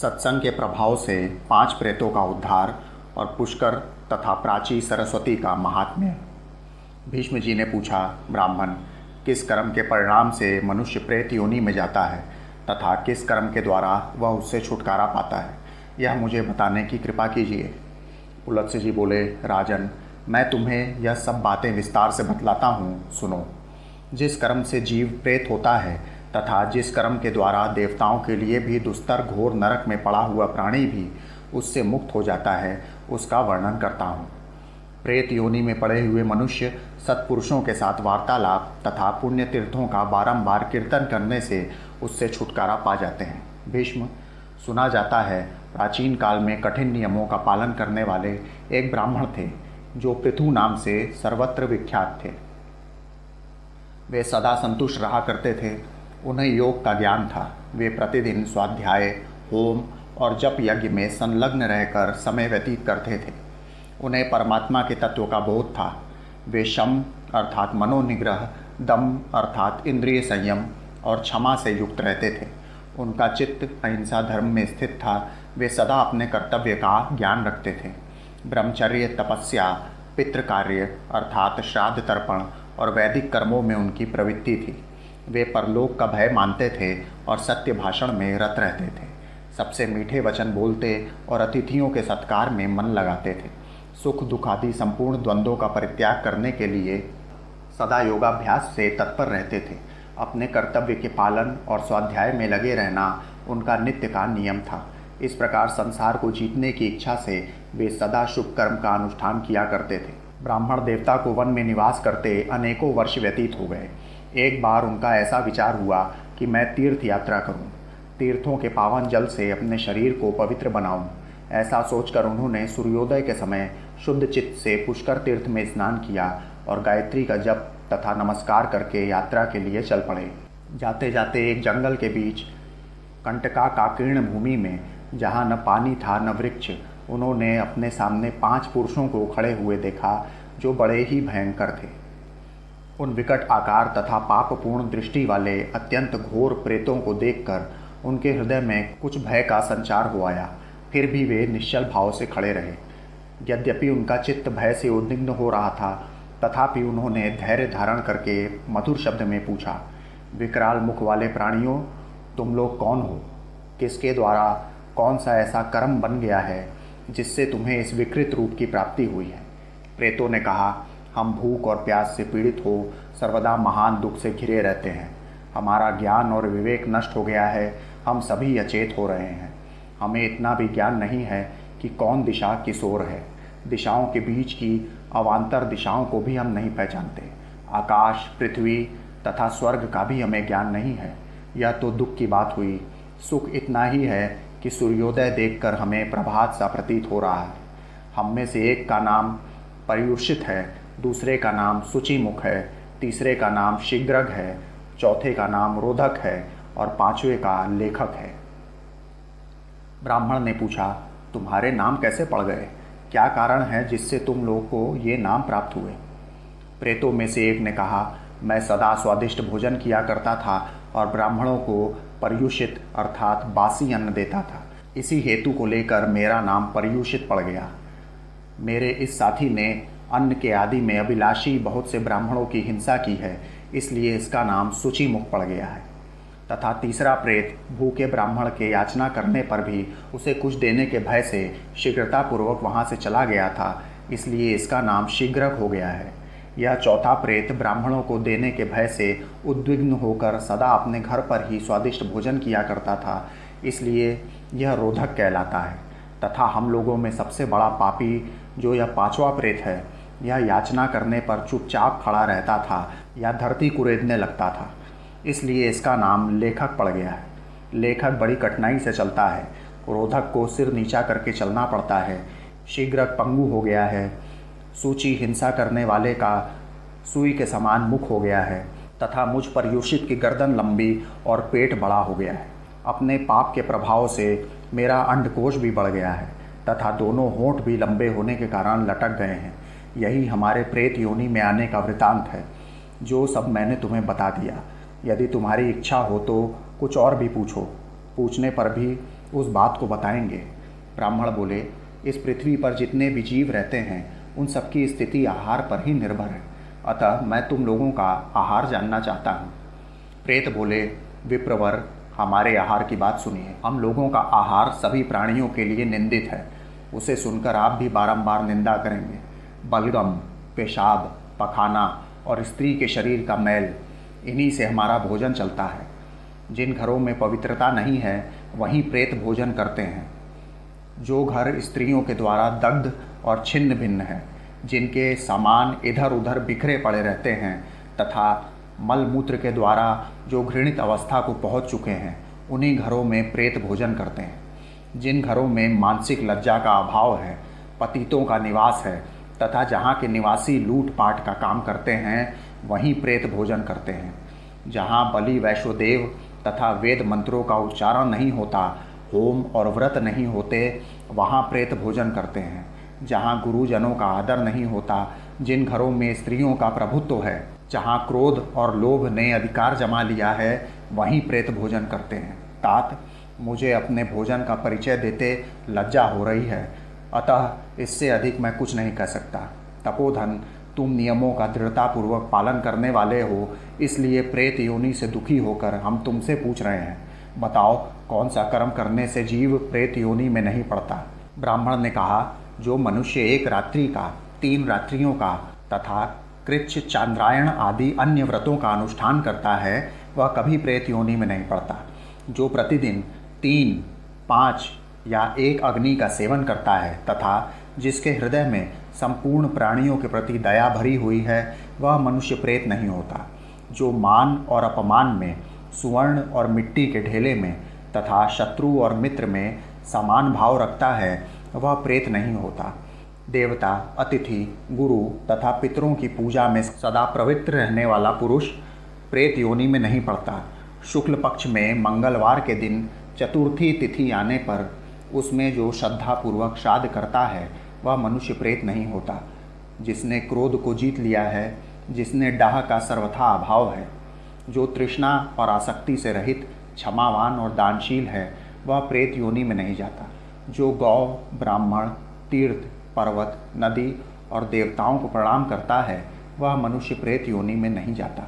सत्संग के प्रभाव से 5 प्रेतों का उद्धार और पुष्कर तथा प्राची सरस्वती का महात्म्य। भीष्म जी ने पूछा, ब्राह्मण, किस कर्म के परिणाम से मनुष्य प्रेत योनि में जाता है तथा किस कर्म के द्वारा वह उससे छुटकारा पाता है, यह मुझे बताने की कृपा कीजिए। पुलत्स्य जी बोले, राजन, मैं तुम्हें यह सब बातें विस्तार से बतलाता हूँ, सुनो। जिस कर्म से जीव प्रेत होता है तथा जिस कर्म के द्वारा देवताओं के लिए भी दुस्तर घोर नरक में पड़ा हुआ प्राणी भी उससे मुक्त हो जाता है, उसका वर्णन करता हूँ। प्रेत योनि में पड़े हुए मनुष्य सत्पुरुषों के साथ वार्तालाप तथा पुण्य तीर्थों का बारंबार कीर्तन करने से उससे छुटकारा पा जाते हैं। भीष्म, सुना जाता है प्राचीन काल में कठिन नियमों का पालन करने वाले एक ब्राह्मण थे जो पृथु नाम से सर्वत्र विख्यात थे। वे सदा संतुष्ट रहा करते थे। उन्हें योग का ज्ञान था। वे प्रतिदिन स्वाध्याय, होम और जप यज्ञ में संलग्न रहकर समय व्यतीत करते थे। उन्हें परमात्मा के तत्व का बोध था। वे शम अर्थात मनोनिग्रह, दम अर्थात इंद्रिय संयम और क्षमा से युक्त रहते थे। उनका चित्त अहिंसा धर्म में स्थित था। वे सदा अपने कर्तव्य का ज्ञान रखते थे। ब्रह्मचर्य, तपस्या, पितृ कार्य अर्थात श्राद्ध तर्पण और वैदिक कर्मों में उनकी प्रवृत्ति थी। वे परलोक का भय मानते थे और सत्य भाषण में रत रहते थे। सबसे मीठे वचन बोलते और अतिथियों के सत्कार में मन लगाते थे। सुख दुख आदि संपूर्ण द्वंद्वों का परित्याग करने के लिए सदा योगाभ्यास से तत्पर रहते थे। अपने कर्तव्य के पालन और स्वाध्याय में लगे रहना उनका नित्य का नियम था। इस प्रकार संसार को जीतने की इच्छा से वे सदा शुभ कर्म का अनुष्ठान किया करते थे। ब्राह्मण देवता को वन में निवास करते अनेकों वर्ष व्यतीत हो गए। एक बार उनका ऐसा विचार हुआ कि मैं तीर्थ यात्रा करूं, तीर्थों के पावन जल से अपने शरीर को पवित्र बनाऊं। ऐसा सोचकर उन्होंने सूर्योदय के समय शुद्ध चित्त से पुष्कर तीर्थ में स्नान किया और गायत्री का जप तथा नमस्कार करके यात्रा के लिए चल पड़े। जाते जाते एक जंगल के बीच कंटकाकीर्ण भूमि में, जहाँ न पानी था न वृक्ष, उन्होंने अपने सामने 5 पुरुषों को खड़े हुए देखा जो बड़े ही भयंकर थे। उन विकट आकार तथा पापपूर्ण दृष्टि वाले अत्यंत घोर प्रेतों को देखकर उनके हृदय में कुछ भय का संचार हो आया। फिर भी वे निश्चल भाव से खड़े रहे। यद्यपि उनका चित्त भय से उद्विग्न हो रहा था, तथापि उन्होंने धैर्य धारण करके मधुर शब्द में पूछा, विकराल मुख वाले प्राणियों, तुम लोग कौन हो? किसके द्वारा कौन सा ऐसा कर्म बन गया है जिससे तुम्हें इस विकृत रूप की प्राप्ति हुई है? प्रेतों ने कहा, हम भूख और प्यास से पीड़ित हो सर्वदा महान दुख से घिरे रहते हैं। हमारा ज्ञान और विवेक नष्ट हो गया है। हम सभी अचेत हो रहे हैं। हमें इतना भी ज्ञान नहीं है कि कौन दिशा किस ओर है। दिशाओं के बीच की अवान्तर दिशाओं को भी हम नहीं पहचानते। आकाश, पृथ्वी तथा स्वर्ग का भी हमें ज्ञान नहीं है। यह तो दुख की बात हुई। सुख इतना ही है कि सूर्योदय देखकर हमें प्रभात सा प्रतीत हो रहा है। हम में से एक का नाम पर्युषित है, दूसरे का नाम शुचिमुख है, तीसरे का नाम शीघ्रग है, चौथे का नाम रोधक है और 5वें का लेखक है। ब्राह्मण ने पूछा, तुम्हारे नाम कैसे पड़ गए? क्या कारण है जिससे तुम लोग को ये नाम प्राप्त हुए? प्रेतों में से एक ने कहा, मैं सदा स्वादिष्ट भोजन किया करता था और ब्राह्मणों को पर्युषित अर्थात बासी अन्न देता था। इसी हेतु को लेकर मेरा नाम पर्युषित पड़ गया। मेरे इस साथी ने अन्न के आदि में अभिलाषी बहुत से ब्राह्मणों की हिंसा की है, इसलिए इसका नाम शुचिमुख पड़ गया है। तथा तीसरा प्रेत भूखे ब्राह्मण के याचना करने पर भी उसे कुछ देने के भय से शीघ्रतापूर्वक वहाँ से चला गया था, इसलिए इसका नाम शीघ्रक हो गया है। यह चौथा प्रेत ब्राह्मणों को देने के भय से उद्विग्न होकर सदा अपने घर पर ही स्वादिष्ट भोजन किया करता था, इसलिए यह रोधक कहलाता है। तथा हम लोगों में सबसे बड़ा पापी जो यह 5वां प्रेत है, यह याचना करने पर चुपचाप खड़ा रहता था या धरती कुरेदने लगता था, इसलिए इसका नाम लेखक पड़ गया है। लेखक बड़ी कठिनाई से चलता है। रोधक को सिर नीचा करके चलना पड़ता है। शीघ्रक पंगु हो गया है। सूची हिंसा करने वाले का सुई के समान मुख हो गया है तथा मुझ पर्युषित की गर्दन लंबी और पेट बड़ा हो गया है। अपने पाप के प्रभाव से मेरा अंडकोश भी बढ़ गया है तथा दोनों होंठ भी लंबे होने के कारण लटक गए हैं। यही हमारे प्रेत योनि में आने का वृतांत है, जो सब मैंने तुम्हें बता दिया। यदि तुम्हारी इच्छा हो तो कुछ और भी पूछो। पूछने पर भी उस बात को बताएंगे। ब्राह्मण बोले, इस पृथ्वी पर जितने भी जीव रहते हैं उन सबकी स्थिति आहार पर ही निर्भर है, अतः मैं तुम लोगों का आहार जानना चाहता हूँ। प्रेत बोले, विप्रवर, हमारे आहार की बात सुनिए। हम लोगों का आहार सभी प्राणियों के लिए निंदित है, उसे सुनकर आप भी बारंबार निंदा करेंगे। बलगम, पेशाब, पखाना और स्त्री के शरीर का मैल, इन्हीं से हमारा भोजन चलता है। जिन घरों में पवित्रता नहीं है वहीं प्रेत भोजन करते हैं। जो घर स्त्रियों के द्वारा दग्ध और छिन्न भिन्न है, जिनके सामान इधर उधर बिखरे पड़े रहते हैं तथा मलमूत्र के द्वारा जो घृणित अवस्था को पहुंच चुके हैं, उन्हीं घरों में प्रेत भोजन करते हैं। जिन घरों में मानसिक लज्जा का अभाव है, पतितों का निवास है तथा जहाँ के निवासी लूटपाट का काम करते हैं, वहीं प्रेत भोजन करते हैं। जहाँ बलि वैश्वदेव तथा वेद मंत्रों का उच्चारण नहीं होता, होम और व्रत नहीं होते, वहाँ प्रेत भोजन करते हैं। जहाँ गुरुजनों का आदर नहीं होता, जिन घरों में स्त्रियों का प्रभुत्व है, जहाँ क्रोध और लोभ ने अधिकार जमा लिया है, वहीं प्रेत भोजन करते हैं। तात, मुझे अपने भोजन का परिचय देते लज्जा हो रही है, अतः इससे अधिक मैं कुछ नहीं कह सकता। तपोधन, तुम नियमों का दृढ़तापूर्वक पालन करने वाले हो, इसलिए प्रेत योनि से दुखी होकर हम तुमसे पूछ रहे हैं। बताओ, कौन सा कर्म करने से जीव प्रेत योनि में नहीं पड़ता? ब्राह्मण ने कहा, जो मनुष्य 1 रात्रि का, 3 रात्रियों का तथा कृच्छ, चांद्रायण आदि अन्य व्रतों का अनुष्ठान करता है, वह कभी प्रेत योनि में नहीं पड़ता। जो प्रतिदिन 3, 5 या 1 अग्नि का सेवन करता है तथा जिसके हृदय में संपूर्ण प्राणियों के प्रति दया भरी हुई है, वह मनुष्य प्रेत नहीं होता। जो मान और अपमान में, सुवर्ण और मिट्टी के ढेले में तथा शत्रु और मित्र में समान भाव रखता है, वह प्रेत नहीं होता। देवता, अतिथि, गुरु तथा पितरों की पूजा में सदा प्रवृत्त रहने वाला पुरुष प्रेत योनि में नहीं पड़ता। शुक्ल पक्ष में मंगलवार के दिन चतुर्थी तिथि आने पर उसमें जो श्रद्धापूर्वक श्राद्ध करता है, वह मनुष्य प्रेत नहीं होता। जिसने क्रोध को जीत लिया है, जिसने डाह का सर्वथा अभाव है, जो तृष्णा और आसक्ति से रहित, क्षमावान और दानशील है, वह प्रेत योनि में नहीं जाता। जो गौ, ब्राह्मण, तीर्थ, पर्वत, नदी और देवताओं को प्रणाम करता है, वह मनुष्य प्रेत योनि में नहीं जाता।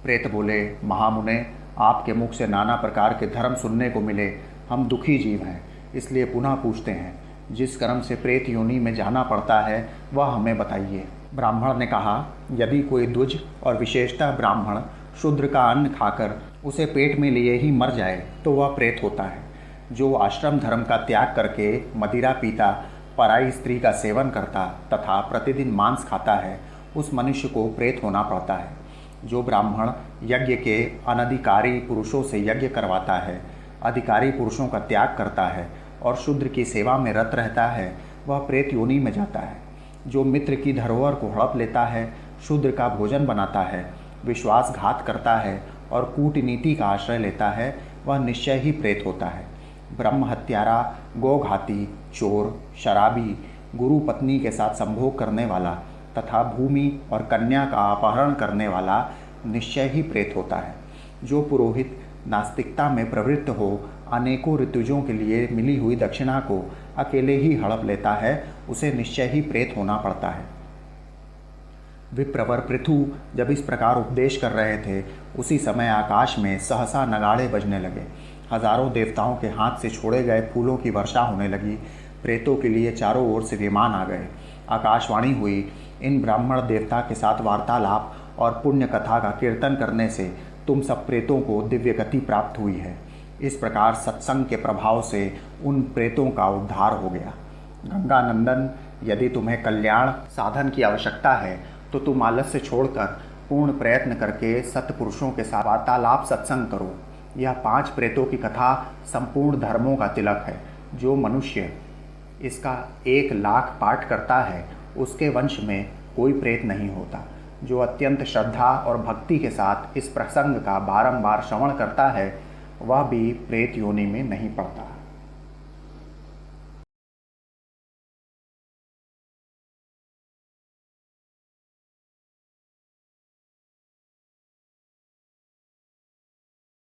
प्रेत बोले, महामुने, आपके मुख से नाना प्रकार के धर्म सुनने को मिले, हम दुखी जीव हैं, इसलिए पुनः पूछते हैं, जिस कर्म से प्रेत योनि में जाना पड़ता है, वह हमें बताइए। ब्राह्मण ने कहा, यदि कोई द्विज और विशेषतः ब्राह्मण शूद्र का अन्न खाकर उसे पेट में लिए ही मर जाए, तो वह प्रेत होता है। जो आश्रम धर्म का त्याग करके मदिरा पीता, पराई स्त्री का सेवन करता तथा प्रतिदिन मांस खाता है, उस मनुष्य को प्रेत होना पड़ता है। जो ब्राह्मण यज्ञ के अनधिकारी पुरुषों से यज्ञ करवाता है, अधिकारी पुरुषों का त्याग करता है और शूद्र की सेवा में रत रहता है, वह प्रेत योनि में जाता है। जो मित्र की धरोहर को हड़प लेता है, शूद्र का भोजन बनाता है, विश्वासघात करता है और कूटनीति का आश्रय लेता है, वह निश्चय ही प्रेत होता है। ब्रह्म हत्यारा, गोघाती, चोर, शराबी, गुरु पत्नी के साथ संभोग करने वाला तथा भूमि और कन्या का अपहरण करने वाला निश्चय ही प्रेत होता है। जो पुरोहित नास्तिकता में प्रवृत्त हो अनेकों ऋतुजों के लिए मिली हुई दक्षिणा को अकेले ही हड़प लेता है, उसे निश्चय ही प्रेत होना पड़ता है। विप्रवर पृथु जब इस प्रकार उपदेश कर रहे थे, उसी समय आकाश में सहसा नगाड़े बजने लगे। हजारों देवताओं के हाथ से छोड़े गए फूलों की वर्षा होने लगी। प्रेतों के लिए चारों ओर से विमान आ गए। आकाशवाणी हुई, इन ब्राह्मण देवता के साथ वार्तालाप और पुण्य कथा का कीर्तन करने से तुम सब प्रेतों को दिव्य गति प्राप्त हुई है। इस प्रकार सत्संग के प्रभाव से उन प्रेतों का उद्धार हो गया। गंगानंदन, यदि तुम्हें कल्याण साधन की आवश्यकता है तो तुम आलस्य छोड़कर पूर्ण प्रयत्न करके सत्पुरुषों के साथ वार्तालाप सत्संग करो। यह 5 प्रेतों की कथा संपूर्ण धर्मों का तिलक है। जो मनुष्य इसका 1 लाख पाठ करता है, उसके वंश में कोई प्रेत नहीं होता। जो अत्यंत श्रद्धा और भक्ति के साथ इस प्रसंग का बारंबार श्रवण करता है, वह भी प्रेत योनि में नहीं पड़ता।